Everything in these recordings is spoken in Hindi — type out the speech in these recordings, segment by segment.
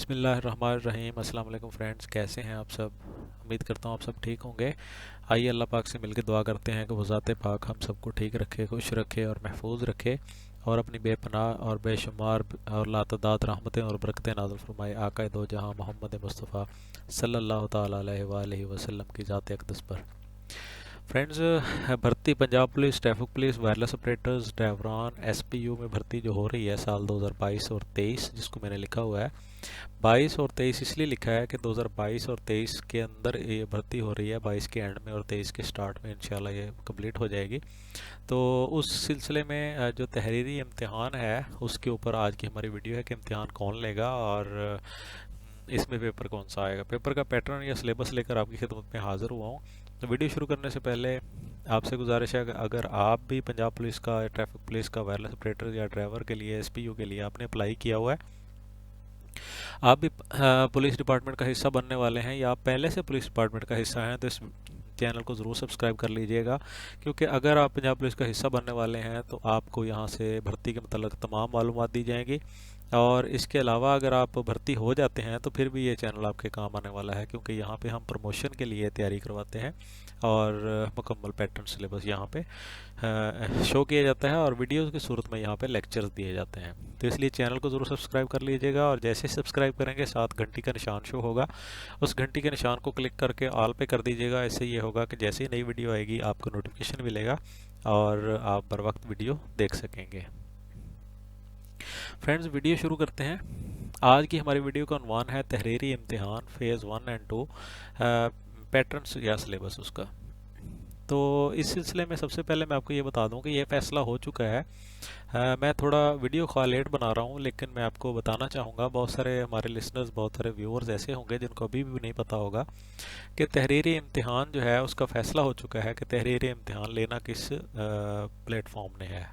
बिस्मिल्लाहिर्रहमानिर्रहीम। अस्सलाम वालेकुम फ्रेंड्स, कैसे हैं आप सब। उम्मीद करता हूँ आप सब ठीक होंगे। आइए अल्लाह पाक से मिलकर दुआ करते हैं कि वो ज़ात पाक हम सबको ठीक रखे, खुश रखे और महफूज रखे, और अपनी बेपनाह और बेशुमार और लातदाद रहमतें और बरकतें नाज़िल फरमाए आका दो जहाँ मोहम्मद मुस्तफ़ा सल्लल्लाहु ताला अलैहि वसल्लम की ज़ात अक़दस पर। फ्रेंड्स, भर्ती Punjab police, traffic police, wireless operators, ड्राइवरान, एसपीयू में भर्ती जो हो रही है साल 2022 और 23, जिसको मैंने लिखा हुआ है 22 और 23 इसलिए लिखा है कि 2022 और 23 के अंदर ये भर्ती हो रही है, 22 के एंड में और 23 के स्टार्ट में इंशाल्लाह ये कंप्लीट हो जाएगी। तो उस सिलसिले में जो तहरीरी इम्तिहान है उसके ऊपर आज की हमारी वीडियो है कि इम्तिहान कौन लेगा और इसमें पेपर कौन सा आएगा। पेपर का पैटर्न या सिलेबस लेकर आपकी खिदमत में हाज़िर हुआ हूँ। तो वीडियो शुरू करने से पहले आपसे गुजारिश है कि अगर आप भी पंजाब पुलिस का, ट्रैफिक पुलिस का, वायरलेस ऑपरेटर या ड्राइवर के लिए, एसपीयू के लिए आपने अप्लाई किया हुआ है, आप भी पुलिस डिपार्टमेंट का हिस्सा बनने वाले हैं या आप पहले से पुलिस डिपार्टमेंट का हिस्सा हैं, तो इस चैनल को ज़रूर सब्सक्राइब कर लीजिएगा। क्योंकि अगर आप पंजाब पुलिस का हिस्सा बनने वाले हैं तो आपको यहाँ से भर्ती के मतलब तमाम मालूमात दी जाएंगी, और इसके अलावा अगर आप भर्ती हो जाते हैं तो फिर भी ये चैनल आपके काम आने वाला है, क्योंकि यहाँ पे हम प्रमोशन के लिए तैयारी करवाते हैं और मुकम्मल पैटर्न सिलेबस यहाँ पे शो किया जाता है और वीडियोस की सूरत में यहाँ पे लेक्चर्स दिए जाते हैं। तो इसलिए चैनल को ज़रूर सब्सक्राइब कर लीजिएगा, और जैसे सब्सक्राइब करेंगे साथ घंटी का निशान शो होगा, उस घंटी के निशान को क्लिक करके ऑल पे कर दीजिएगा। इससे ये होगा कि जैसे ही नई वीडियो आएगी आपको नोटिफिकेशन मिलेगा और आप बर वक्त वीडियो देख सकेंगे। फ्रेंड्स, वीडियो शुरू करते हैं। आज की हमारी वीडियो का उन्वान है तहरीरी इम्तिहान फ़ेज़ 1 एंड 2, पैटर्न्स या सिलेबस उसका। तो इस सिलसिले में सबसे पहले मैं आपको ये बता दूं कि ये फ़ैसला हो चुका है। मैं थोड़ा वीडियो खा लेट बना रहा हूं, लेकिन मैं आपको बताना चाहूँगा, बहुत सारे हमारे लिसनर्स, बहुत सारे व्यूअर्स ऐसे होंगे जिनको अभी भी नहीं पता होगा कि तहरीरी इम्तिहान जो है उसका फ़ैसला हो चुका है कि तहरीरी इम्तिहान लेना किस प्लेटफॉर्म ने है।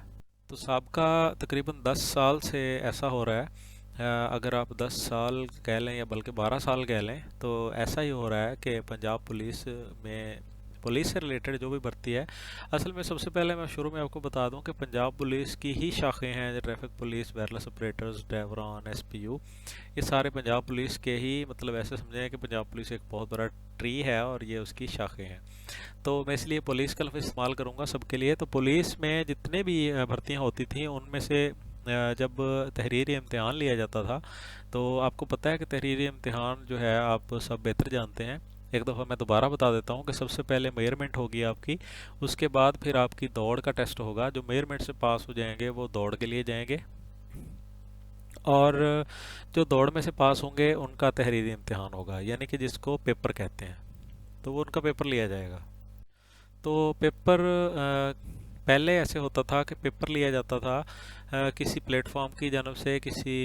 तो साबका तकरीबन 10 साल से ऐसा हो रहा है। अगर आप 10 साल कह लें या बल्कि 12 साल कह लें, तो ऐसा ही हो रहा है कि पंजाब पुलिस में, पुलिस से रिलेटेड जो भी भर्ती है, असल में सबसे पहले मैं शुरू में आपको बता दूं कि पंजाब पुलिस की ही शाखें हैं, ट्रैफिक पुलिस, वायरलेस ऑपरेटर्स, ड्राइवरान, एसपीयू, ये सारे पंजाब पुलिस के ही, मतलब ऐसे समझें कि पंजाब पुलिस एक बहुत बड़ा ट्री है और ये उसकी शाखें हैं। तो मैं इसलिए पुलिस का लफ्ज़ इस्तेमाल करूँगा सबके लिए। तो पुलिस में जितने भी भर्तियाँ होती थी उनमें से जब तहरीरी इम्तिहान लिया जाता था, तो आपको पता है कि तहरीरी इम्तिहान जो है आप सब बेहतर जानते हैं। एक दफ़ा मैं दोबारा बता देता हूँ कि सबसे पहले मेजरमेंट होगी आपकी, उसके बाद फिर आपकी दौड़ का टेस्ट होगा। जो मेजरमेंट से पास हो जाएंगे वो दौड़ के लिए जाएंगे, और जो दौड़ में से पास होंगे उनका तहरीरी इम्तिहान होगा, यानी कि जिसको पेपर कहते हैं, तो वो उनका पेपर लिया जाएगा। तो पेपर पहले ऐसे होता था कि पेपर लिया जाता था किसी प्लेटफॉर्म की जानब से, किसी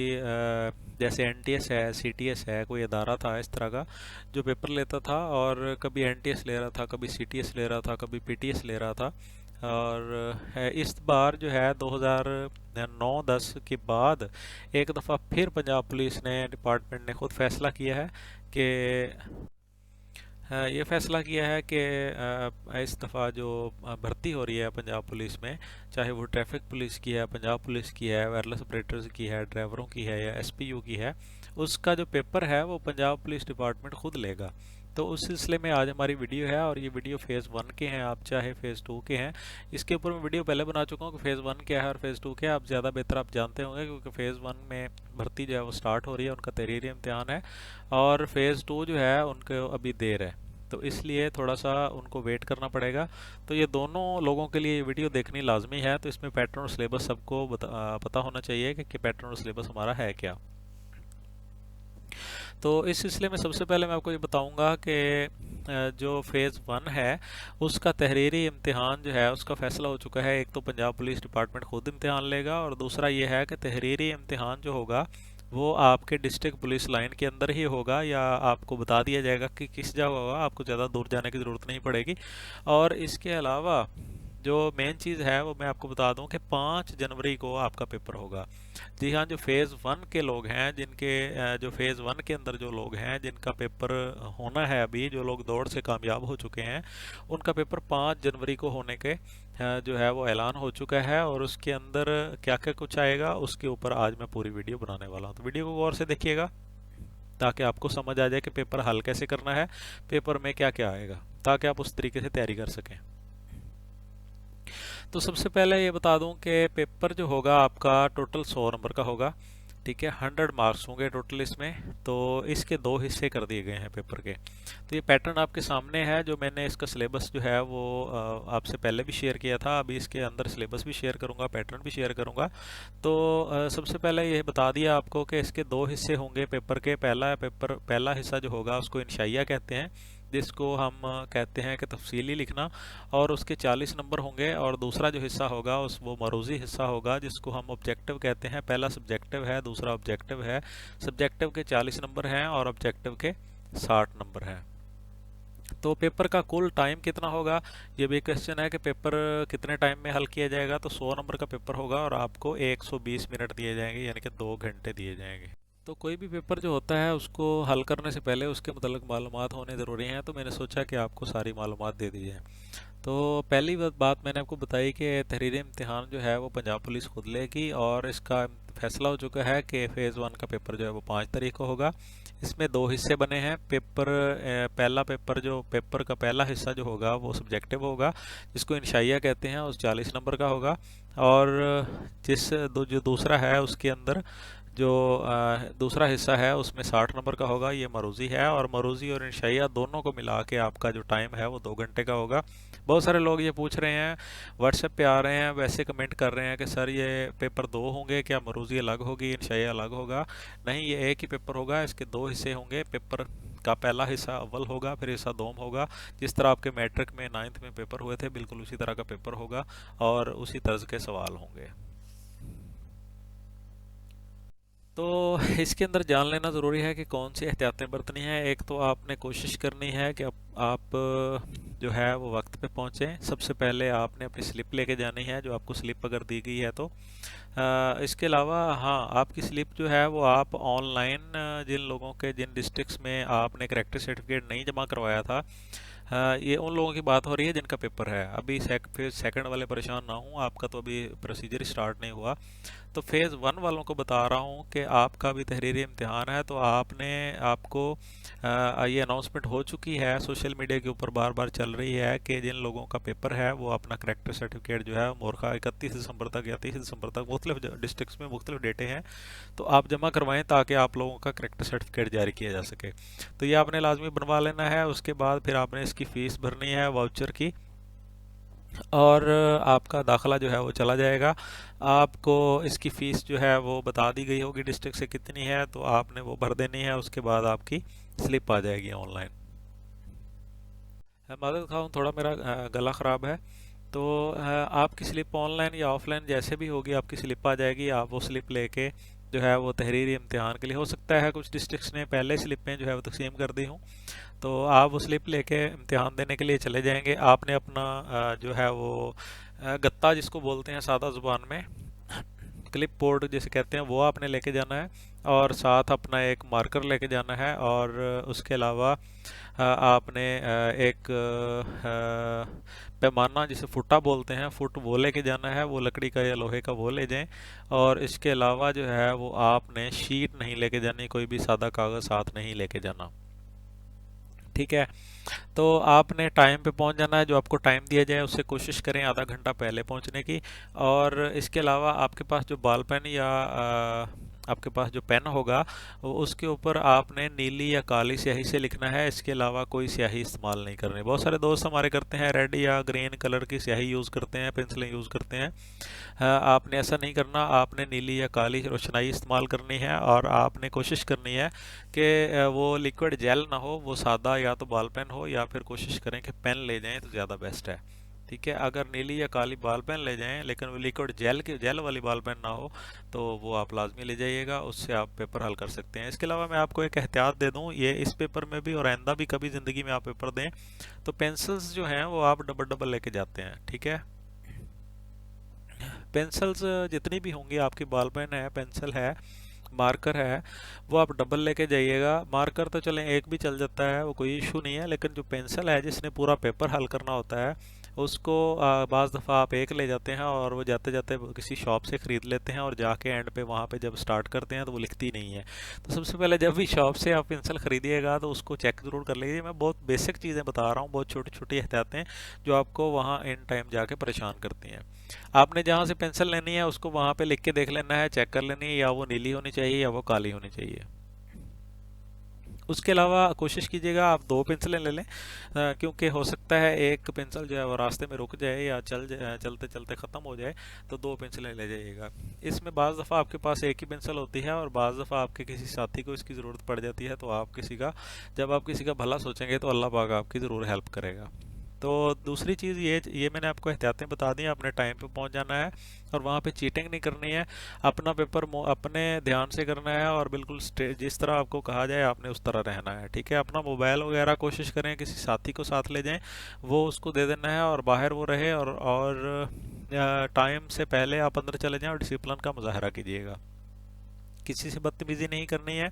जैसे एनटीएस है, सीटीएस है, कोई अदारा था इस तरह का जो पेपर लेता था, और कभी एनटीएस ले रहा था, कभी सीटीएस ले रहा था, कभी पीटीएस ले रहा था। और इस बार जो है 2009-10 के बाद एक दफ़ा फिर पंजाब पुलिस ने, डिपार्टमेंट ने खुद फैसला किया है कि ये फैसला किया है कि इस दफ़ा जो भर्ती हो रही है पंजाब पुलिस में, चाहे वो ट्रैफिक पुलिस की है, पंजाब पुलिस की है, वायरलेस ऑपरेटर्स की है, ड्राइवरों की है या एसपीयू की है, उसका जो पेपर है वो पंजाब पुलिस डिपार्टमेंट खुद लेगा। तो उस सिलसिले में आज हमारी वीडियो है, और ये वीडियो फ़ेज़ 1 के हैं, आप चाहे फ़ेज़ 2 के हैं। इसके ऊपर मैं वीडियो पहले बना चुका हूँ कि फ़ेज़ 1 क्या है और फ़ेज़ 2 क्या है। आप ज़्यादा बेहतर आप जानते होंगे, क्योंकि फ़ेज़ 1 में भर्ती जो है वो स्टार्ट हो रही है, उनका तहरीरी इम्तिहान है, और फ़ेज़ 2 जो है उनको अभी देर है, तो इसलिए थोड़ा सा उनको वेट करना पड़ेगा। तो ये दोनों लोगों के लिए ये वीडियो देखनी लाजमी है। तो इसमें पैटर्न और सिलेबस सबको पता होना चाहिए कि पैटर्न और सिलेबस हमारा है क्या। तो इस सिलसिले में सबसे पहले मैं आपको ये बताऊंगा कि जो फ़ेज़ 1 है उसका तहरीरी इम्तिहान जो है उसका फ़ैसला हो चुका है। एक तो पंजाब पुलिस डिपार्टमेंट खुद इम्तिहान लेगा, और दूसरा ये है कि तहरीरी इम्तिहान जो होगा वो आपके डिस्ट्रिक्ट पुलिस लाइन के अंदर ही होगा, या आपको बता दिया जाएगा कि किस जगह होगा, आपको ज़्यादा दूर जाने की ज़रूरत नहीं पड़ेगी। और इसके अलावा जो मेन चीज़ है वो मैं आपको बता दूं कि 5 जनवरी को आपका पेपर होगा। जी हाँ, जो फ़ेज़ 1 के लोग हैं, जिनके जो फ़ेज़ 1 के अंदर जो लोग हैं जिनका पेपर होना है, अभी जो लोग दौड़ से कामयाब हो चुके हैं, उनका पेपर 5 जनवरी को होने के जो है वो ऐलान हो चुका है। और उसके अंदर क्या क्या कुछ आएगा उसके ऊपर आज मैं पूरी वीडियो बनाने वाला हूँ, तो वीडियो को गौर से देखिएगा। ताकि आपको समझ आ जाए कि पेपर हल कैसे करना है, पेपर में क्या क्या आएगा, ताकि आप उस तरीके से तैयारी कर सकें। तो सबसे पहले ये बता दूं कि पेपर जो होगा आपका टोटल 100 नंबर का होगा, ठीक है। 100 मार्क्स होंगे टोटल इसमें। तो इसके दो हिस्से कर दिए गए हैं पेपर के। तो ये पैटर्न आपके सामने है, जो मैंने इसका सिलेबस जो है वो आपसे पहले भी शेयर किया था। अभी इसके अंदर सिलेबस भी शेयर करूंगा, पैटर्न भी शेयर करूंगा। तो सबसे पहले ये बता दिया आपको कि इसके दो हिस्से होंगे पेपर के। पहला हिस्सा जो होगा उसको इंशाइया कहते हैं, जिसको हम कहते हैं कि तफसीली लिखना, और उसके 40 नंबर होंगे। और दूसरा जो हिस्सा होगा वो मरूजी हिस्सा होगा, जिसको हम ऑब्जेक्टिव कहते हैं। पहला सब्जेक्टिव है, दूसरा ऑब्जेक्टिव है। सब्जेक्टिव के 40 नंबर हैं और ऑब्जेक्टिव के 60 नंबर हैं। तो पेपर का कुल टाइम कितना होगा, ये भी क्वेश्चन है कि पेपर कितने टाइम में हल किया जाएगा। तो 100 नंबर का पेपर होगा और आपको 120 मिनट दिए जाएंगे, यानी कि 2 घंटे दिए जाएंगे। तो कोई भी पेपर जो होता है उसको हल करने से पहले उसके मतलब मालूमात होने ज़रूरी हैं। तो मैंने सोचा कि आपको सारी मालूमात दे दी जाए। तो पहली बात मैंने आपको बताई कि तहरीरी इम्तिहान जो है वो पंजाब पुलिस खुद लेगी, और इसका फैसला हो चुका है कि फ़ेज़ 1 का पेपर जो है वो 5 तारीख को होगा। इसमें दो हिस्से बने हैं। पहला पेपर, जो पेपर का पहला हिस्सा जो होगा वो सब्जेक्टिव होगा, जिसको इंशाइया कहते हैं, उस 40 नंबर का होगा। और जो दूसरा है उसके अंदर जो दूसरा हिस्सा है उसमें 60 नंबर का होगा। ये मरूज़ी है, और मरूज़ी और इंशाइया दोनों को मिला के आपका जो टाइम है वो 2 घंटे का होगा। बहुत सारे लोग ये पूछ रहे हैं, व्हाट्सएप पे आ रहे हैं, वैसे कमेंट कर रहे हैं कि सर ये पेपर 2 होंगे क्या, मरूज़ी अलग होगी, इंशाइया अलग होगा? नहीं, ये एक ही पेपर होगा। इसके 2 हिस्से होंगे। पेपर का पहला हिस्सा अव्वल होगा, फिर हिस्सा दोम होगा। जिस तरह आपके मैट्रिक में 9th में पेपर हुए थे, बिल्कुल उसी तरह का पेपर होगा और उसी तर्ज के सवाल होंगे। तो इसके अंदर जान लेना ज़रूरी है कि कौन सी एहतियातें बरतनी है। एक तो आपने कोशिश करनी है कि आप जो है वो वक्त पे पहुँचें। सबसे पहले आपने अपनी स्लिप लेके जानी है, जो आपको स्लिप अगर दी गई है तो। इसके अलावा हाँ, आपकी स्लिप जो है वो आप ऑनलाइन, जिन डिस्ट्रिक्ट्स में आपने करेक्टर सर्टिफिकेट नहीं जमा करवाया था, ये उन लोगों की बात हो रही है जिनका पेपर है अभी। फेज़ सेकंड वाले परेशान ना हूँ, आपका तो अभी प्रोसीजर स्टार्ट नहीं हुआ। तो फेज़ 1 वालों को बता रहा हूँ कि आपका भी तहरीरी इम्तिहान है। तो आपको ये अनाउंसमेंट हो चुकी है, सोशल मीडिया के ऊपर बार बार चल रही है कि जिन लोगों का पेपर है वो अपना करेक्टर सर्टिफिकेट जो है मोरखा 31 दिसंबर तक या 30 दिसंबर तक, मुख्तलिफ डिस्ट्रिक्ट्स में मुख्तलिफ डेटे हैं, तो आप जमा करवाएं ताकि आप लोगों का करेक्टर सर्टिफिकेट जारी किया जा सके। तो ये आपने लाजमी बनवा लेना है। उसके बाद फिर आपने इसकी फ़ीस भरनी है वाउचर की, और आपका दाखिला जो है वो चला जाएगा। आपको इसकी फ़ीस जो है वो बता दी गई होगी डिस्ट्रिक्ट से कितनी है, तो आपने वो भर देनी है। उसके बाद आपकी स्लिप आ जाएगी ऑनलाइन। मादर खाऊँ, थोड़ा मेरा गला ख़राब है। तो आपकी स्लिप ऑनलाइन या ऑफलाइन जैसे भी होगी, आपकी स्लिप आ जाएगी। आप वो स्लिप लेके जो है वो तहरीरी इम्तिहान के लिए, हो सकता है कुछ डिस्ट्रिक्ट्स ने पहले स्लिपें जो है वो तकसीम कर दी हूँ, तो आप वो स्लिप लेके इम्तिहान देने के लिए चले जाएंगे। आपने अपना जो है वो गत्ता जिसको बोलते हैं सादा ज़ुबान में, क्लिप बोर्ड जिसे कहते हैं, वो आपने लेके जाना है, और साथ अपना एक मार्कर लेके जाना है। और उसके अलावा आपने एक पैमाना जिसे फुटा बोलते हैं, फुट वो लेके जाना है, वो लकड़ी का या लोहे का वो ले जाएं। और इसके अलावा जो है वो आपने शीट नहीं लेके जानी, कोई भी सादा कागज़ साथ नहीं लेके जाना, ठीक है। तो आपने टाइम पे पहुंच जाना है। जो आपको टाइम दिया जाए उससे कोशिश करें आधा घंटा पहले पहुंचने की। और इसके अलावा आपके पास जो बॉल पेन या आपके पास जो पेन होगा, उसके ऊपर आपने नीली या काली स्याही से लिखना है। इसके अलावा कोई स्याही इस्तेमाल नहीं करनी। बहुत सारे दोस्त हमारे करते हैं रेड या ग्रीन कलर की स्याही यूज़ करते हैं, पेंसिलें यूज़ करते हैं। आपने ऐसा नहीं करना। आपने नीली या काली रोशनाई इस्तेमाल करनी है, और आपने कोशिश करनी है कि वो लिक्विड जेल ना हो, वो सादा या तो बॉल पेन हो, या फिर कोशिश करें कि पेन ले जाएं तो ज़्यादा बेस्ट है, ठीक है। अगर नीली या काली बॉल पेन ले जाएं लेकिन वो लिक्विड जेल वाली बॉल पेन ना हो, तो वो आप लाजमी ले जाइएगा। उससे आप पेपर हल कर सकते हैं। इसके अलावा मैं आपको एक एहतियात दे दूं, ये इस पेपर में भी और आइंदा भी कभी ज़िंदगी में आप पेपर दें तो पेंसिल्स जो हैं वो आप डबल डबल लेके जाते हैं, ठीक है। पेंसिल्स जितनी भी होंगी, आपकी बॉल पेन है, पेंसिल है, मार्कर है, वो आप डबल लेके जाइएगा। मार्कर तो चलें एक भी चल जाता है, वो कोई इशू नहीं है, लेकिन जो पेंसिल है जिसने पूरा पेपर हल करना होता है, उसको बाज़ दफ़ा आप एक ले जाते हैं और वो जाते जाते किसी शॉप से ख़रीद लेते हैं और जाके एंड पे वहाँ पे जब स्टार्ट करते हैं तो वो लिखती नहीं है। तो सबसे पहले जब भी शॉप से आप पेंसिल ख़रीदिएगा तो उसको चेक ज़रूर कर लीजिए। मैं बहुत बेसिक चीज़ें बता रहा हूँ, बहुत छोटी छोटी एहतियातें जो आपको वहाँ इन टाइम जाके परेशान करती हैं। आपने जहाँ से पेंसिल लेनी है उसको वहाँ पे लिख के देख लेना है, चेक कर लेनी है, या वो नीली होनी चाहिए या वो काली होनी चाहिए। उसके अलावा कोशिश कीजिएगा आप दो पेंसिलें ले लें, क्योंकि हो सकता है एक पेंसिल जो है वो रास्ते में रुक जाए या चलते चलते ख़त्म हो जाए, तो दो पेंसिलें ले जाइएगा। इसमें बाज़ दफ़ा आपके पास एक ही पेंसिल होती है और बाज़ दफ़ा आपके किसी साथी को इसकी ज़रूरत पड़ जाती है, तो आप किसी का जब आप किसी का भला सोचेंगे तो अल्लाह पाक आपकी ज़रूर हेल्प करेगा। तो दूसरी चीज़ ये मैंने आपको एहतियातें बता दी, आपने टाइम पे पहुंच जाना है और वहाँ पे चीटिंग नहीं करनी है। अपना पेपर अपने ध्यान से करना है और बिल्कुल जिस तरह आपको कहा जाए आपने उस तरह रहना है, ठीक है। अपना मोबाइल वगैरह कोशिश करें किसी साथी को साथ ले जाएं, वो उसको दे देना है और बाहर वो रहे, और टाइम से पहले आप अंदर चले जाएं और डिसिप्लिन का मुजाहरा कीजिएगा। किसी से बदतमीजी नहीं करनी है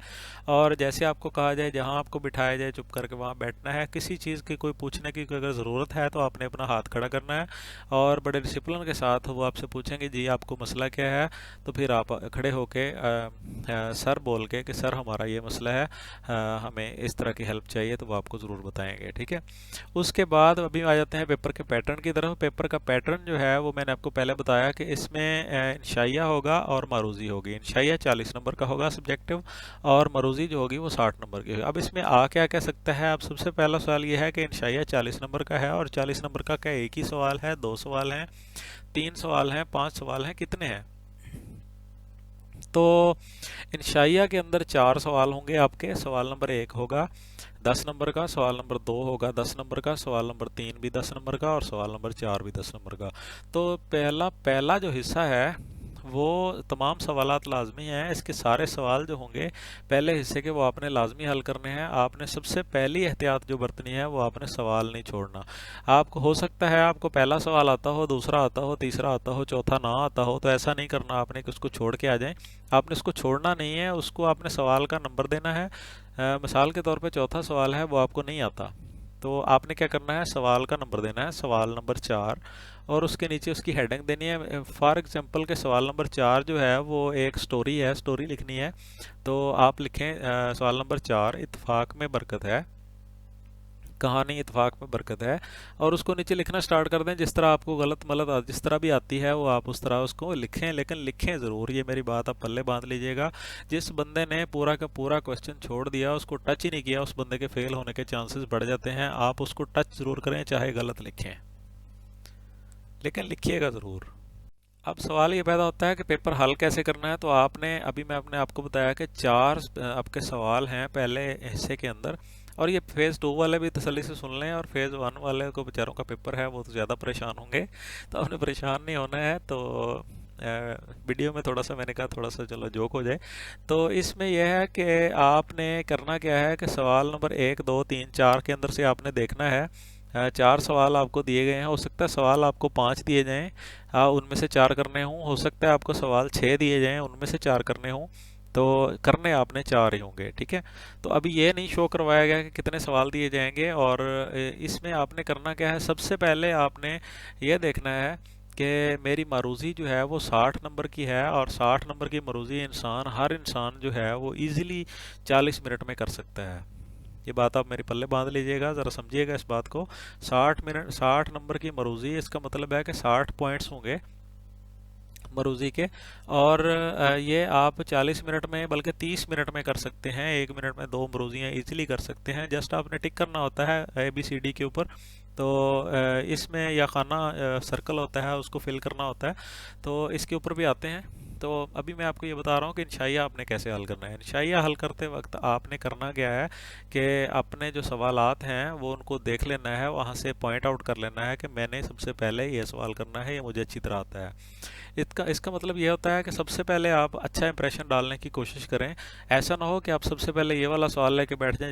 और जैसे आपको कहा जाए, जहां आपको बिठाया जाए चुप करके वहां बैठना है। किसी चीज़ की कोई पूछने की अगर ज़रूरत है तो आपने अपना हाथ खड़ा करना है और बड़े डिसिप्लिन के साथ वो आपसे पूछेंगे जी आपको मसला क्या है, तो फिर आप खड़े होके सर बोल के कि सर हमारा ये मसला है, हमें इस तरह की हेल्प चाहिए, तो वो आपको ज़रूर बताएंगे, ठीक है। उसके बाद अभी आ जाते हैं पेपर के पैटर्न की तरफ। पेपर का पैटर्न जो है वो मैंने आपको पहले बताया कि इसमें इंशाइया होगा और मरूज़ी होगी। इंशाइया 40 नंबर का होगा सब्जेक्टिव, और मरूज़ी जो होगी वो 60 नंबर की होगी। अब इसमें आ क्या कह सकता है, अब सबसे पहला सवाल ये है कि इंशाइया 40 नंबर का है, और 40 नंबर का क्या एक ही सवाल है, दो सवाल हैं, तीन सवाल हैं, पांच सवाल हैं, कितने हैं? तो इंशाइया के अंदर चार सवाल होंगे आपके। सवाल नंबर एक होगा 10 नंबर का, सवाल नंबर दो होगा 10 नंबर का, सवाल नंबर तीन भी 10 नंबर का, और सवाल नंबर चार भी 10 नंबर का। तो पहला पहला जो हिस्सा है वो तमाम सवालात लाजमी हैं। इसके सारे सवाल जो होंगे पहले हिस्से के वो आपने लाजमी हल करने हैं। आपने सबसे पहली एहतियात जो बरतनी है वो आपने सवाल नहीं छोड़ना। आपको हो सकता है आपको पहला सवाल आता हो, दूसरा आता हो, तीसरा आता हो, चौथा ना आता हो, तो ऐसा नहीं करना आपने कि उसको छोड़ के आ जाएं। आपने उसको छोड़ना नहीं है, उसको आपने सवाल का नंबर देना है। मिसाल के तौर पे चौथा सवाल है वो आपको नहीं आता, तो आपने क्या करना है, सवाल का नंबर देना है, सवाल नंबर 4, और उसके नीचे उसकी हेडिंग देनी है। फॉर एग्जांपल के सवाल नंबर 4 जो है वो एक स्टोरी है, स्टोरी लिखनी है, तो आप लिखें सवाल नंबर 4 इत्तेफाक में बरकत है, कहानी इत्तेफाक में बरकत है, और उसको नीचे लिखना स्टार्ट कर दें। जिस तरह आपको गलत मलत जिस तरह भी आती है वो आप उस तरह उसको लिखें, लेकिन लिखें ज़रूर, ये मेरी बात आप पल्ले बांध लीजिएगा। जिस बंदे ने पूरा का पूरा क्वेश्चन छोड़ दिया, उसको टच ही नहीं किया, उस बंदे के फेल होने के चांसेस बढ़ जाते हैं। आप उसको टच ज़रूर करें, चाहे गलत लिखें, लेकिन लिखिएगा ज़रूर। अब सवाल ये पैदा होता है कि पेपर हल कैसे करना है। तो आपने अभी मैं अपने आपको बताया कि चार आपके सवाल हैं पहले हिस्से के अंदर, और ये फेज़ 2 वाले भी तसल्ली से सुन लें, और फेज़ 1 वाले को बेचारों का पेपर है वो तो ज़्यादा परेशान होंगे, तो आपने परेशान नहीं होना है। तो वीडियो में थोड़ा सा मैंने कहा थोड़ा सा चलो जोक हो जाए। तो इसमें यह है कि आपने करना क्या है कि सवाल नंबर 1, 2, 3, 4 के अंदर से आपने देखना है। चार सवाल आपको दिए गए हैं, हो सकता है सवाल आपको 5 दिए जाएं, उनमें से 4 करने हों, हो सकता है आपको सवाल 6 दिए जाएं, उनमें से 4 करने हों, तो करने आपने 4 ही होंगे, ठीक है। तो अभी ये नहीं शो करवाया गया कि कितने सवाल दिए जाएंगे, और इसमें आपने करना क्या है, सबसे पहले आपने ये देखना है कि मेरी मरूज़ी जो है वो 60 नंबर की है, और 60 नंबर की मरूज़ी हर इंसान जो है वो इजीली 40 मिनट में कर सकता है। ये बात आप मेरे पल्ले बांध लीजिएगा, ज़रा समझिएगा इस बात को। 60 नंबर की मरूज़ी, इसका मतलब है कि 60 पॉइंट्स होंगे मरूज़ी के, और ये आप 40 मिनट में बल्कि 30 मिनट में कर सकते हैं। 1 मिनट में 2 मरूज़ियाँ इजीली कर सकते हैं। जस्ट आपने टिक करना होता है ABCD के ऊपर, तो इसमें या खाना सर्कल होता है उसको फिल करना होता है, तो इसके ऊपर भी आते हैं। तो अभी मैं आपको ये बता रहा हूँ कि इंशाइया आपने कैसे हल करना है। इंशाइया हल करते वक्त आपने करना क्या है कि अपने जो सवालात हैं वो उनको देख लेना है, वहाँ से पॉइंट आउट कर लेना है कि मैंने सबसे पहले ये सवाल करना है, ये मुझे अच्छी तरह आता है। इसका मतलब ये होता है कि सबसे पहले आप अच्छा इंप्रेशन डालने की कोशिश करें। ऐसा ना हो कि आप सबसे पहले ये वाला सवाल लेके बैठ जाएं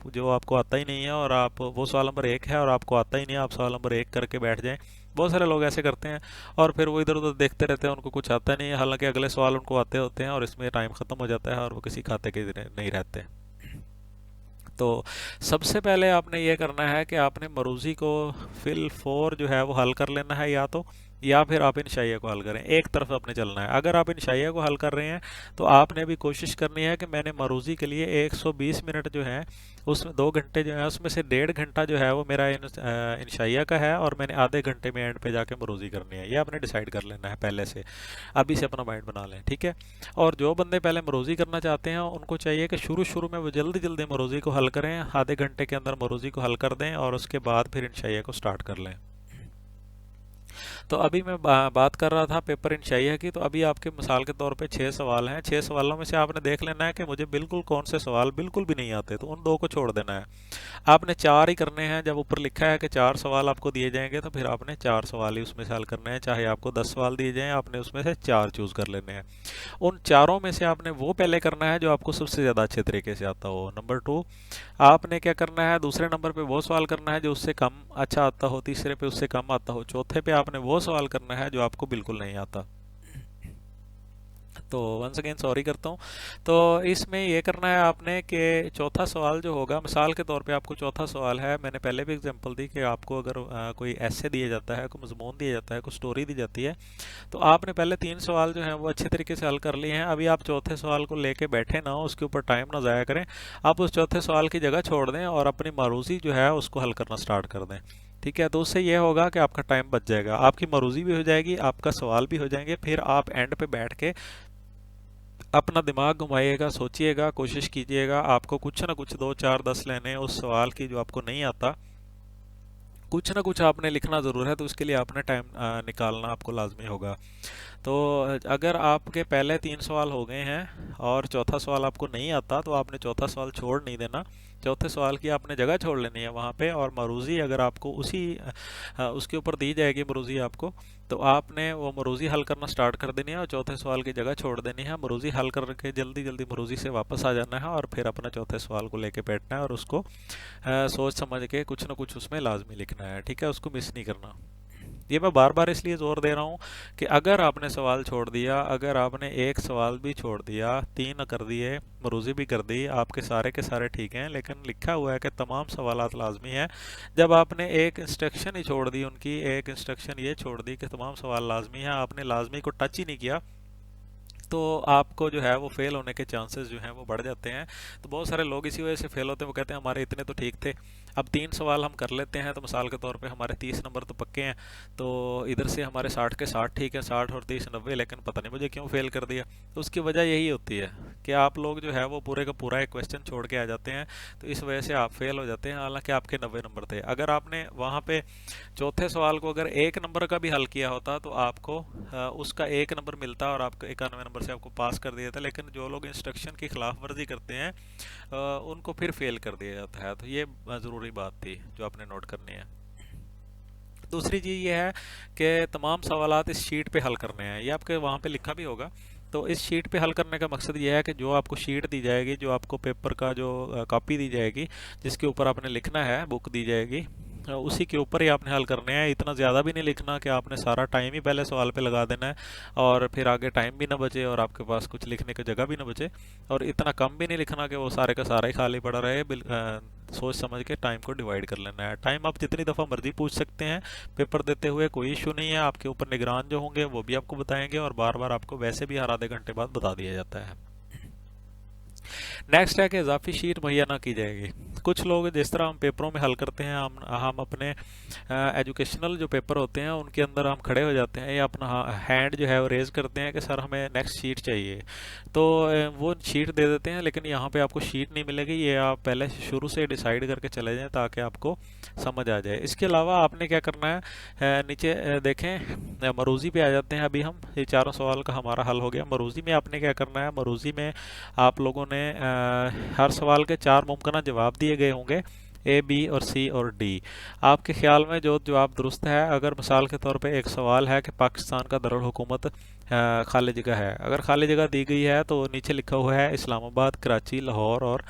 जो आपको आता ही नहीं है, और आप वो सवाल नंबर 1 है और आपको आता ही नहीं है, आप सवाल नंबर 1 करके बैठ जाएं। बहुत सारे लोग ऐसे करते हैं और फिर वो इधर उधर देखते रहते हैं, उनको कुछ आता नहीं है, हालांकि अगले सवाल उनको आते होते हैं, और इसमें टाइम ख़त्म हो जाता है और वो किसी खाते के नहीं रहते। तो सबसे पहले आपने ये करना है कि आपने मरूज़ी को फिल 4 जो है वो हल कर लेना है, या फिर आप इंशाइया को हल करें। एक तरफ आपने चलना है। अगर आप इंशाइया को हल कर रहे हैं तो आपने भी कोशिश करनी है कि मैंने मरूज़ी के लिए 120 मिनट जो है उसमें 2 घंटे जो है उसमें से 1.5 घंटा जो है वो मेरा इंशाइया का है, और मैंने आधे घंटे में एंड पे जाके मरूज़ी करनी है। ये आपने डिसाइड कर लेना है पहले से, अभी से अपना माइंड बना लें, ठीक है। और जो बंदे पहले मरोज़ी करना चाहते हैं उनको चाहिए कि शुरू शुरू में वो जल्दी जल्दी मरोज़ी को हल करें, आधे घंटे के अंदर मरोज़ी को हल कर दें और उसके बाद फिर इंशाइया को स्टार्ट कर लें। तो अभी मैं बात कर रहा था पेपर इंशाइया की। तो अभी आपके मिसाल के तौर पे 6 सवाल हैं। 6 सवालों में से आपने देख लेना है कि मुझे बिल्कुल कौन से सवाल बिल्कुल भी नहीं आते, तो उन 2 को छोड़ देना है। आपने 4 ही करने हैं। जब ऊपर लिखा है कि 4 सवाल आपको दिए जाएंगे तो फिर आपने 4 सवाल ही उसमें से हल करने हैं। चाहे आपको 10 सवाल दिए जाएं, आपने उसमें से 4 चूज़ कर लेने हैं। उन चारों में से आपने वो पहले करना है जो आपको सबसे ज़्यादा अच्छे तरीके से आता हो। नंबर 2, आपने क्या करना है, दूसरे नंबर पे वो सवाल करना है जो उससे कम अच्छा आता हो, तीसरे पे उससे कम आता हो, चौथे पे आपने वो सवाल करना है जो आपको बिल्कुल नहीं आता। तो वंस अगेन सॉरी करता हूँ। तो इसमें ये करना है आपने कि चौथा सवाल जो होगा, मिसाल के तौर पे आपको चौथा सवाल है, मैंने पहले भी एग्जांपल दी कि आपको अगर कोई ऐसे दिया जाता है, कोई मजमून दिया जाता है, कोई स्टोरी दी जाती है, तो आपने पहले 3 सवाल जो हैं वो अच्छे तरीके से हल कर लिए हैं। अभी आप चौथे सवाल को लेके बैठे ना हो, उसके ऊपर टाइम ना ज़ाया करें। आप उस चौथे सवाल की जगह छोड़ दें और अपनी मारूज़ी जो है उसको हल करना स्टार्ट कर दें, ठीक है। तो उससे ये होगा कि आपका टाइम बच जाएगा, आपकी मरूज़ी भी हो जाएगी, आपका सवाल भी हो जाएंगे। फिर आप एंड पे बैठ के अपना दिमाग घुमाइएगा, सोचिएगा, कोशिश कीजिएगा। आपको कुछ ना कुछ 2 4 10 लेने उस सवाल की जो आपको नहीं आता, कुछ ना कुछ आपने लिखना ज़रूर है। तो उसके लिए आपने टाइम निकालना आपको लाजमी होगा। तो अगर आपके पहले 3 सवाल हो गए हैं और चौथा सवाल आपको नहीं आता, तो आपने चौथा सवाल छोड़ नहीं देना। चौथे सवाल की आपने जगह छोड़ लेनी है वहाँ पे, और मरूज़ी अगर आपको उसके ऊपर दी जाएगी मरूज़ी आपको, तो आपने वो मरूज़ी हल करना स्टार्ट कर देनी है और चौथे सवाल की जगह छोड़ देनी है। मरूज़ी हल करके जल्दी जल्दी मरूज़ी से वापस आ जाना है और फिर अपना चौथे सवाल को लेके बैठना है और उसको सोच समझ के कुछ ना कुछ उसमें लाजमी लिखना है, ठीक है। उसको मिस नहीं करना। ये मैं बार बार इसलिए ज़ोर दे रहा हूँ कि अगर आपने सवाल छोड़ दिया, अगर आपने एक सवाल भी छोड़ दिया, 3 कर दिए, मरूज़ी भी कर दी, आपके सारे के सारे ठीक हैं, लेकिन लिखा हुआ है कि तमाम सवालात लाजमी हैं। जब आपने एक इंस्ट्रक्शन ही छोड़ दी, उनकी एक इंस्ट्रक्शन ये छोड़ दी कि तमाम सवाल लाजमी हैं, आपने लाजमी को टच ही नहीं किया, तो आपको जो है वो फेल होने के चांसेस जो हैं वो बढ़ जाते हैं। तो बहुत सारे लोग इसी वजह से फेल होते हैं। वो कहते हैं हमारे इतने तो ठीक थे, अब 3 सवाल हम कर लेते हैं तो मिसाल के तौर पे हमारे 30 नंबर तो पक्के हैं, तो इधर से हमारे 60 के 60 ठीक है, 60 और 30 90, लेकिन पता नहीं मुझे क्यों फेल कर दिया। तो उसकी वजह यही होती है कि आप लोग जो है वो पूरे का पूरा एक क्वेश्चन छोड़ के आ जाते हैं, तो इस वजह से आप फेल हो जाते हैं। हालांकि आपके 90 नंबर थे। अगर आपने वहाँ पे चौथे सवाल को अगर 1 नंबर का भी हल किया होता तो आपको उसका 1 नंबर मिलता और आपको 91 नंबर से आपको पास कर दिया था। लेकिन जो लोग इंस्ट्रक्शन की खिलाफ वर्जी करते हैं उनको फिर फेल कर दिया जाता है। तो ये ज़रूरी बात थी जो आपने नोट करनी है। दूसरी चीज़ ये है कि तमाम सवालात इस शीट पे हल करने हैं। ये आपके वहाँ पे लिखा भी होगा। तो इस शीट पे हल करने का मकसद ये है कि जो आपको शीट दी जाएगी, जो आपको पेपर का जो कॉपी दी जाएगी, जिसके ऊपर आपने लिखना है, बुक दी जाएगी, उसी के ऊपर ही आपने हल करने हैं। इतना ज़्यादा भी नहीं लिखना कि आपने सारा टाइम ही पहले सवाल पे लगा देना है और फिर आगे टाइम भी ना बचे और आपके पास कुछ लिखने की जगह भी ना बचे, और इतना कम भी नहीं लिखना कि वो सारे का सारा ही खाली पड़ा रहे। सोच समझ के टाइम को डिवाइड कर लेना है। टाइम आप जितनी दफ़ा मर्जी पूछ सकते हैं पेपर देते हुए, कोई इशू नहीं है। आपके ऊपर निगरान जो होंगे वो भी आपको बताएंगे, और बार बार आपको वैसे भी हर आधे घंटे बाद बता दिया जाता है। नेक्स्ट है कि इजाफी शीट मुहैया ना की जाएगी। कुछ लोग जिस तरह हम पेपरों में हल करते हैं, हम अपने एजुकेशनल जो पेपर होते हैं उनके अंदर हम खड़े हो जाते हैं या अपना हैंड जो है वो रेज़ करते हैं कि सर हमें नेक्स्ट शीट चाहिए, तो वो शीट दे देते हैं। लेकिन यहाँ पे आपको शीट नहीं मिलेगी, ये आप पहले शुरू से डिसाइड करके चले जाएं ताकि आपको समझ आ जाए। इसके अलावा आपने क्या करना है, नीचे देखें मरूज़ी पे आ जाते हैं। अभी हम ये चारों सवाल का हमारा हल हो गया। मरूज़ी में आपने क्या करना है, मरूज़ी में आप लोगों ने हर सवाल के 4 मुमकिन जवाब दिए गए होंगे, ए, बी और सी और डी। आपके ख्याल में जो जवाब दुरुस्त है, अगर मिसाल के तौर पे एक सवाल है कि पाकिस्तान का दारुल हुकूमत खाली जगह है, अगर खाली जगह दी गई है तो नीचे लिखा हुआ है इस्लामाबाद, कराची, लाहौर, और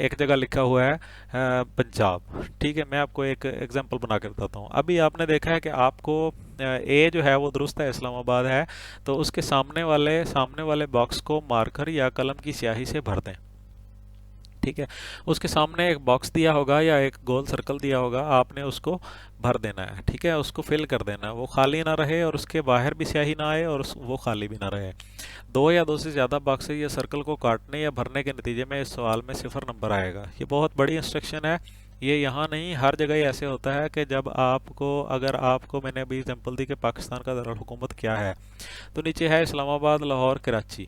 एक जगह लिखा हुआ है पंजाब। ठीक है, मैं आपको एक एग्जांपल बना कर बताता हूँ। अभी आपने देखा है कि आपको ए जो है वो दुरुस्त है, इस्लामाबाद है, तो उसके सामने वाले बॉक्स को मार्कर या कलम की स्याही से भर दें। ठीक है। उसके सामने एक बॉक्स दिया होगा या एक गोल सर्कल दिया होगा, आपने उसको भर देना है। ठीक है, उसको फिल कर देना है, वो खाली ना रहे और उसके बाहर भी स्याही ना आए और वो खाली भी ना रहे। दो या दो से ज़्यादा बॉक्सेस या सर्कल को काटने या भरने के नतीजे में इस सवाल में 0 नंबर आएगा। ये बहुत बड़ी इंस्ट्रक्शन है। ये यहाँ नहीं, हर जगह ही ऐसे होता है कि जब आपको, अगर आपको, मैंने अभी एग्जांपल दी कि पाकिस्तान का दारुल हुकूमत क्या है, तो नीचे है इस्लामाबाद, लाहौर, कराची।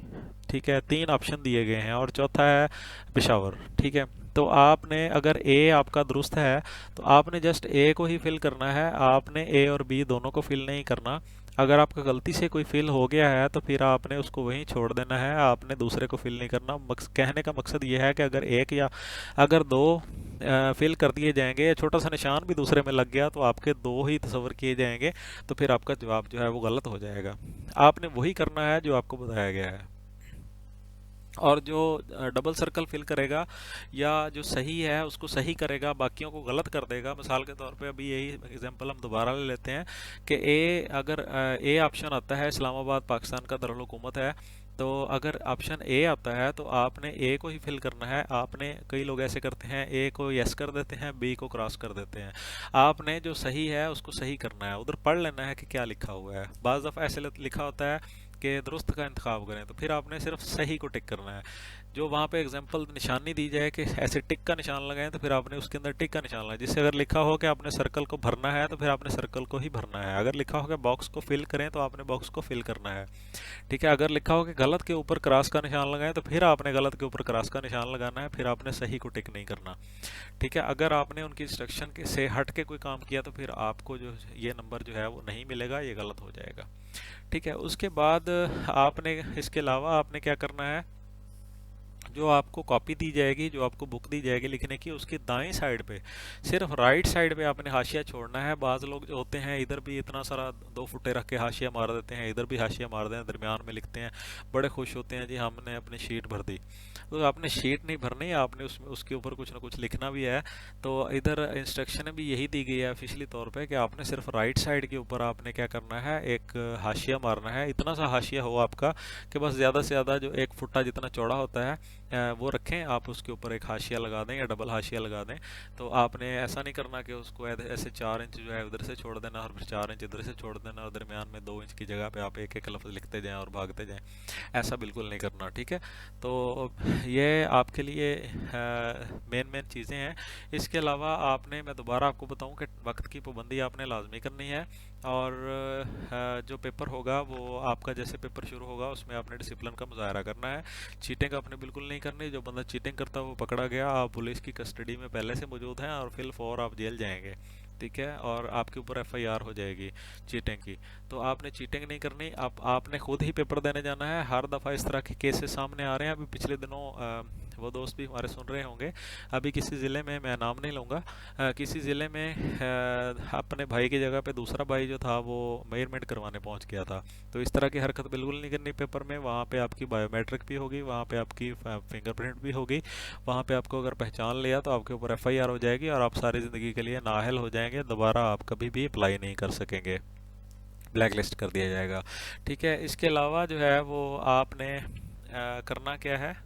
ठीक है, 3 ऑप्शन दिए गए हैं और चौथा है पेशावर। ठीक है, तो आपने, अगर ए आपका दुरुस्त है तो आपने जस्ट ए को ही फिल करना है, आपने ए और बी दोनों को फिल नहीं करना। अगर आपका गलती से कोई फिल हो गया है तो फिर आपने उसको वहीं छोड़ देना है, आपने दूसरे को फिल नहीं करना। कहने का मकसद ये है कि अगर एक या अगर दो फिल कर दिए जाएंगे या छोटा सा निशान भी दूसरे में लग गया तो आपके दो ही तस्वर किए जाएंगे, तो फिर आपका जवाब जो है वो गलत हो जाएगा। आपने वही करना है जो आपको बताया गया है। और जो डबल सर्कल फिल करेगा या जो सही है उसको सही करेगा, बाकियों को गलत कर देगा। मिसाल के तौर पे अभी यही एग्जांपल हम दोबारा ले लेते हैं कि ए, अगर ए ऑप्शन आता है इस्लामाबाद पाकिस्तान का दारुल हुकूमत है, तो अगर ऑप्शन ए आता है तो आपने ए को ही फिल करना है। आपने, कई लोग ऐसे करते हैं, ए को यस कर देते हैं, बी को क्रॉस कर देते हैं। आपने जो सही है उसको सही करना है, उधर पढ़ लेना है कि क्या लिखा हुआ है। बाज़ दफ़ा ऐसे लिखा होता है कि दुरुस्त का इंतखाब करें, तो फिर आपने सिर्फ सही को टिक करना है। जो वहाँ पे एग्जांपल निशानी दी जाए कि ऐसे टिक का निशान लगाएं, तो फिर आपने उसके अंदर टिक का निशान लगाएं। जिससे अगर लिखा हो कि आपने सर्कल को भरना है तो फिर आपने सर्कल को ही भरना है। अगर लिखा हो कि बॉक्स को फिल करें तो आपने बॉक्स को फिल करना है। ठीक है, अगर लिखा हो कि गलत के ऊपर क्रॉस का निशान लगाएं तो फिर आपने गलत के ऊपर क्रॉस का निशान लगाना है, फिर आपने सही को टिक नहीं करना। ठीक है, अगर आपने उनकी इंस्ट्रक्शन के से हट के कोई काम किया तो फिर आपको जो ये नंबर जो है वो नहीं मिलेगा, ये गलत हो जाएगा। ठीक है, उसके बाद आपने, इसके अलावा आपने क्या करना है, जो आपको कॉपी दी जाएगी, जो आपको बुक दी जाएगी लिखने की, उसकी दाएं साइड पे, सिर्फ राइट साइड पे आपने हाशिया छोड़ना है। बाज़ लोग जो होते हैं इधर भी इतना सारा 2 फुटे रख के हाशिया मार देते हैं, इधर भी हाशिया मार देते हैं, दरमियान में लिखते हैं, बड़े खुश होते हैं जी हमने अपनी शीट भर दी। तो आपने शीट नहीं भरनी, आपने उसमें उसके ऊपर कुछ ना कुछ लिखना भी है। तो इधर इंस्ट्रक्शन भी यही दी गई है ऑफिशियली तौर पे कि आपने सिर्फ राइट साइड के ऊपर आपने क्या करना है, एक हाशिया मारना है। इतना सा हाशिया हो आपका कि बस ज़्यादा से ज़्यादा जो 1 फुटा जितना चौड़ा होता है वो रखें, आप उसके ऊपर एक हाशिया लगा दें या डबल हाशिया लगा दें। तो आपने ऐसा नहीं करना कि उसको ऐसे 4 इंच जो है उधर से छोड़ देना और फिर 4 इंच इधर से छोड़ देना और दरमियान में 2 इंच की जगह पे आप एक एक लफ्ज़ लिखते जाएं और भागते जाएं। ऐसा बिल्कुल नहीं करना। ठीक है, तो ये आपके लिए मेन मेन चीज़ें हैं। इसके अलावा आपने, मैं दोबारा आपको बताऊं कि वक्त की पाबंदी आपने लाजमी करनी है। और जो पेपर होगा वो आपका, जैसे पेपर शुरू होगा उसमें आपने डिसिप्लिन का मुजाहरा करना है। चीटिंग आपने बिल्कुल नहीं करनी। जो बंदा चीटिंग करता है वो पकड़ा गया, आप पुलिस की कस्टडी में पहले से मौजूद हैं और फिल फॉर आप जेल जाएंगे। ठीक है, और आपके ऊपर एफआईआर हो जाएगी चीटिंग की। तो आपने चीटिंग नहीं करनी, आपने खुद ही पेपर देने जाना है। हर दफ़ा इस तरह के केसेस सामने आ रहे हैं। अभी पिछले दिनों वो दोस्त भी हमारे सुन रहे होंगे, अभी किसी ज़िले में, मैं नाम नहीं लूँगा, किसी ज़िले में अपने भाई की जगह पे दूसरा भाई जो था वो मेजरमेंट करवाने पहुंच गया था। तो इस तरह की हरकत बिल्कुल नहीं करनी पेपर में। वहाँ पे आपकी बायोमेट्रिक भी होगी, वहाँ पे आपकी फिंगरप्रिंट भी होगी, वहाँ पे आपको अगर पहचान लिया तो आपके ऊपर एफआईआर हो जाएगी और आप सारी ज़िंदगी के लिए नाअहल हो जाएंगे। दोबारा आप कभी भी अप्लाई नहीं कर सकेंगे, ब्लैक लिस्ट कर दिया जाएगा। ठीक है, इसके अलावा जो है वो आपने करना क्या है,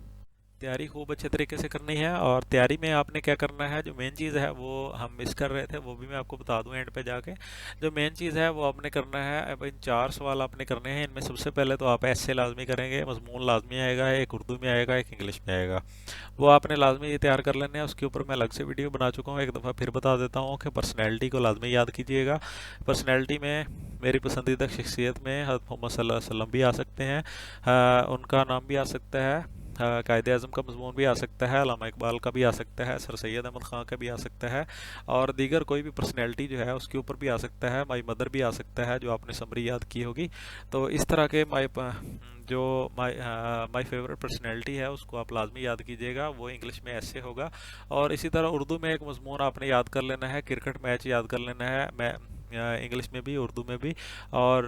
तैयारी खूब अच्छे तरीके से करनी है। और तैयारी में आपने क्या करना है, जो मेन चीज़ है वो हम मिस कर रहे थे, वो भी मैं आपको बता दूं एंड पे जाके। जो मेन चीज़ है वो आपने करना है, अब इन 4 सवाल आपने करने हैं। इनमें सबसे पहले तो आप ऐसे लाजमी करेंगे, मजमून लाजमी आएगा, एक उर्दू में आएगा, एक इंग्लिश में आएगा। वो आपने लाजमी तैयार कर लेने हैं। उसके ऊपर मैं अलग से वीडियो बना चुका हूँ, एक दफ़ा फिर बता देता हूँ कि पर्सनैलिटी को लाजमी याद कीजिएगा। पर्सनैलिटी में मेरी पसंदीदा शख्सियत में हज़रत मोहम्मद सल्लल्लाहु अलैहि वसल्लम भी आ सकते हैं, उनका नाम भी आ सकता है, कायदे आज़म का मज़मून भी आ सकता है, अल्लामा इकबाल का भी आ सकता है, सर सैयद अहमद ख़ान का भी आ सकता है, और दीगर कोई भी पर्सनैलिटी जो है उसके ऊपर भी आ सकता है। माई मदर भी आ सकता है, जो आपने समरी याद की होगी। तो इस तरह के माई फेवरेट पर्सनैलिटी है उसको आप लाजमी याद कीजिएगा। वो इंग्लिश में ऐसे होगा। और इसी तरह उर्दू में एक मज़मून आपने याद कर लेना है, क्रिकेट मैच याद कर लेना है, मैं इंग्लिश में भी उर्दू में भी। और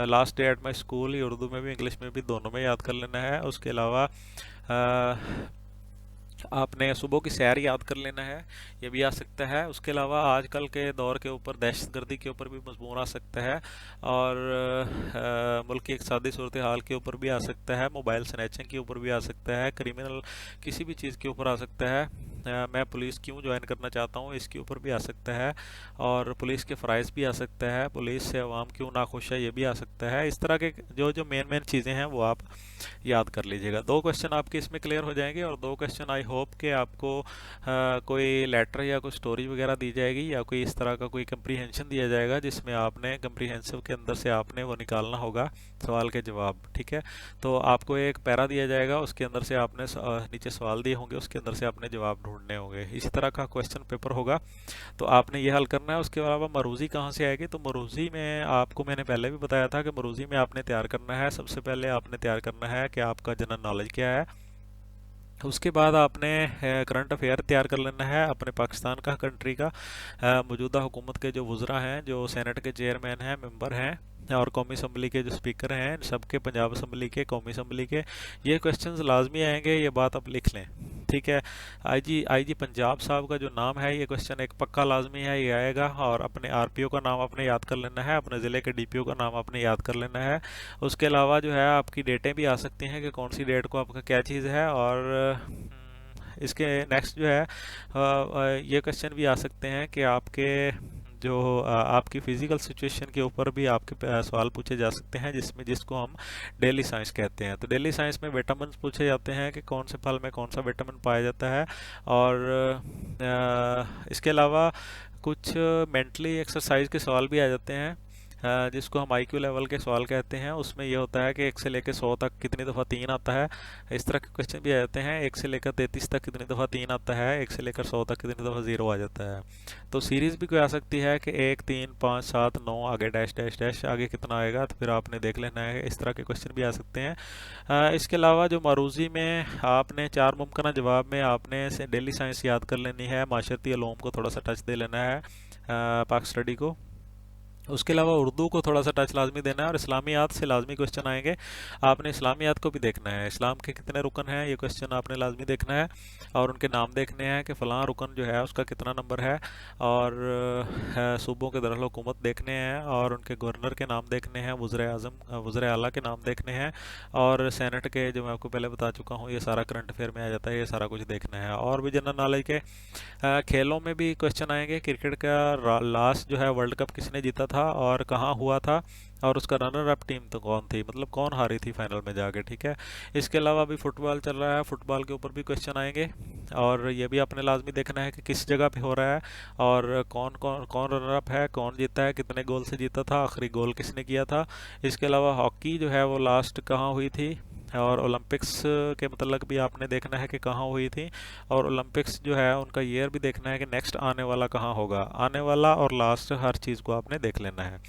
last day at my school, ये उर्दू में भी इंग्लिश में भी दोनों में याद कर लेना है। उसके अलावा आपने सुबह की सैर याद कर लेना है, ये भी आ सकता है। उसके अलावा आजकल के दौर के ऊपर दहशतगर्दी के ऊपर भी मजमून आ सकता है, और मुल्क की इक़्तिसादी सूरत हाल के ऊपर भी आ सकता है, मोबाइल स्नैचिंग के ऊपर भी आ सकता है, क्रिमिनल किसी भी चीज़ के ऊपर आ सकता है। मैं पुलिस क्यों ज्वाइन करना चाहता हूँ इसके ऊपर भी आ सकता है, और पुलिस के फ़राइज़ भी आ सकता है, पुलिस से अवाम क्यों नाखुश है ये भी आ सकता है। इस तरह के जो जो मेन मेन चीज़ें हैं वो आप याद कर लीजिएगा। 2 क्वेश्चन आपके इसमें क्लियर हो जाएंगे, और 2 क्वेश्चन आई होप कि आपको कोई लेटर या कोई स्टोरी वगैरह दी जाएगी, या कोई इस तरह का कोई कंप्रीहेंशन दिया जाएगा जिसमें आपने कंप्रीहेंसिव के अंदर से आपने वो निकालना होगा सवाल के जवाब। ठीक है, तो आपको एक पैरा दिया जाएगा, उसके अंदर से आपने नीचे सवाल दिए होंगे, उसके अंदर से आपने जवाब ढूंढने होंगे। इसी तरह का क्वेश्चन पेपर होगा, तो आपने ये हल करना है। उसके अलावा मरूज़ी कहाँ से आएगी, तो मरूज़ी में आपको मैंने पहले भी बताया था कि मरूज़ी में आपने तैयार करना है, सबसे पहले आपने तैयार करना है कि आपका जनरल नॉलेज क्या है। उसके बाद आपने करंट अफेयर तैयार कर लेना है अपने पाकिस्तान का, कंट्री का। मौजूदा हुकूमत के जो वज़रा हैं, जो सेनेट के चेयरमैन हैं, मेंबर हैं, और कौमी असम्बली के जो स्पीकर हैं, सबके, पंजाब असम्बली के, कौमी असम्बली के, ये क्वेश्चंस लाजमी आएंगे, ये बात आप लिख लें। ठीक है, आईजी पंजाब साहब का जो नाम है, ये क्वेश्चन एक पक्का लाजमी है, ये आएगा। और अपने आरपीओ का नाम आपने याद कर लेना है, अपने ज़िले के डीपीओ का नाम आपने याद कर लेना है। उसके अलावा जो है आपकी डेटें भी आ सकती हैं कि कौन सी डेट को आपका क्या चीज़ है। और इसके नेक्स्ट जो है ये क्वेश्चन भी आ सकते हैं कि आपके जो आपकी फ़िज़िकल सिचुएशन के ऊपर भी आपके सवाल पूछे जा सकते हैं, जिसको हम डेली साइंस कहते हैं। तो डेली साइंस में विटामिन पूछे जाते हैं कि कौन से फल में कौन सा विटामिन पाया जाता है। और इसके अलावा कुछ मेंटली एक्सरसाइज के सवाल भी आ जाते हैं, जिसको हम आईक्यू लेवल के सवाल कहते हैं। उसमें यह होता है कि 1 से लेकर 100 तक कितनी दफ़ा 3 आता है, इस तरह के क्वेश्चन भी आ जाते हैं। 1 से लेकर 33 तक कितनी दफ़ा 3 आता है, 1 से लेकर 100 तक कितनी दफ़ा 0 आ जाता है। तो सीरीज़ भी कोई आ सकती है कि 1, 3, 5, 7, 9, आगे डैश डैश डैश, आगे कितना आएगा, तो फिर आपने देख लेना है। इस तरह के क्वेश्चन भी आ सकते हैं। इसके अलावा जो मारूज़ी में आपने 4 मुमकिन जवाब में आपने डेली साइंस याद कर लेनी है, माशरती उलूम को थोड़ा सा टच दे लेना है, पाक स्टडी को। उसके अलावा उर्दू को थोड़ा सा टच लाजमी देना है, और इस्लामियात से लाजमी क्वेश्चन आएंगे, आपने इस्लामियात को भी देखना है। इस्लाम के कितने रुकन हैं, ये क्वेश्चन आपने लाजमी देखना है, और उनके नाम देखने हैं कि फ़लाँ रुकन जो है उसका कितना नंबर है। और सूबों के दरअसल हुकूमत देखने हैं, और उनके गवर्नर के नाम देखने हैं, वज़ीर आज़म, वज़ीर आला के नाम देखने हैं, और सेनेट के, जो मैं आपको पहले बता चुका हूँ, ये सारा करंट अफेयर में आ जाता है, ये सारा कुछ देखना है। और भी जनरल नॉलेज के खेलों में भी क्वेश्चन आएंगे। क्रिकेट का लास्ट जो है वर्ल्ड कप किसने जीता था और कहाँ हुआ था, और उसका रनर अप टीम तो कौन थी, मतलब कौन हारी थी फाइनल में जाके। ठीक है, इसके अलावा अभी फुटबॉल चल रहा है, फुटबॉल के ऊपर भी क्वेश्चन आएंगे, और ये भी आपने लाजमी देखना है कि किस जगह पे हो रहा है, और कौन कौन कौन रनर अप है, कौन जीता है, कितने गोल से जीता था, आखिरी गोल किसने किया था। इसके अलावा हॉकी जो है वो लास्ट कहाँ हुई थी, और ओलंपिक्स के मतलब भी आपने देखना है कि कहाँ हुई थी, और ओलंपिक्स जो है उनका ईयर भी देखना है कि नेक्स्ट आने वाला कहाँ होगा, आने वाला और लास्ट, हर चीज़ को आपने देख लेना है।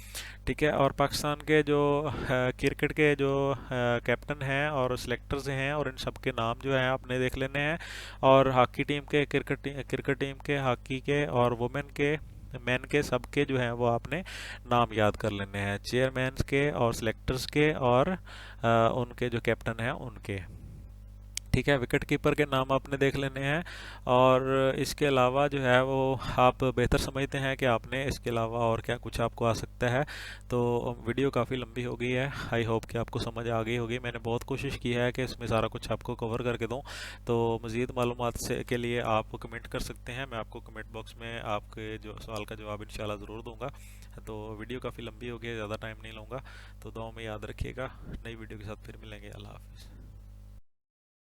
ठीक है, और पाकिस्तान के जो क्रिकेट के जो कैप्टन हैं और सिलेक्टर्स हैं, और इन सब के नाम जो हैं आपने देख लेने हैं, और हॉकी टीम के, क्रिकेट टीम के, हॉकी के, और वुमेन के, मैन के, सब के जो हैं वो आपने नाम याद कर लेने हैं, चेयरमैन के और सिलेक्टर्स के, और उनके जो कैप्टन हैं उनके। ठीक है, विकेट कीपर के नाम आपने देख लेने हैं। और इसके अलावा जो है वो आप बेहतर समझते हैं कि आपने इसके अलावा और क्या कुछ आपको आ सकता है। तो वीडियो काफ़ी लंबी हो गई है, आई होप कि आपको समझ आ गई होगी। मैंने बहुत कोशिश की है कि इसमें सारा कुछ आपको कवर करके दूं। तो मज़ीद मालूमात से के लिए आप कमेंट कर सकते हैं, मैं आपको कमेंट बॉक्स में आपके जो सवाल का जवाब इंशाल्लाह ज़रूर दूंगा। तो वीडियो काफ़ी लंबी हो गई है, ज़्यादा टाइम नहीं लूँगा, तो दुआ में याद रखिएगा। नई वीडियो के साथ फिर मिलेंगे। अल्लाह हाफिज़।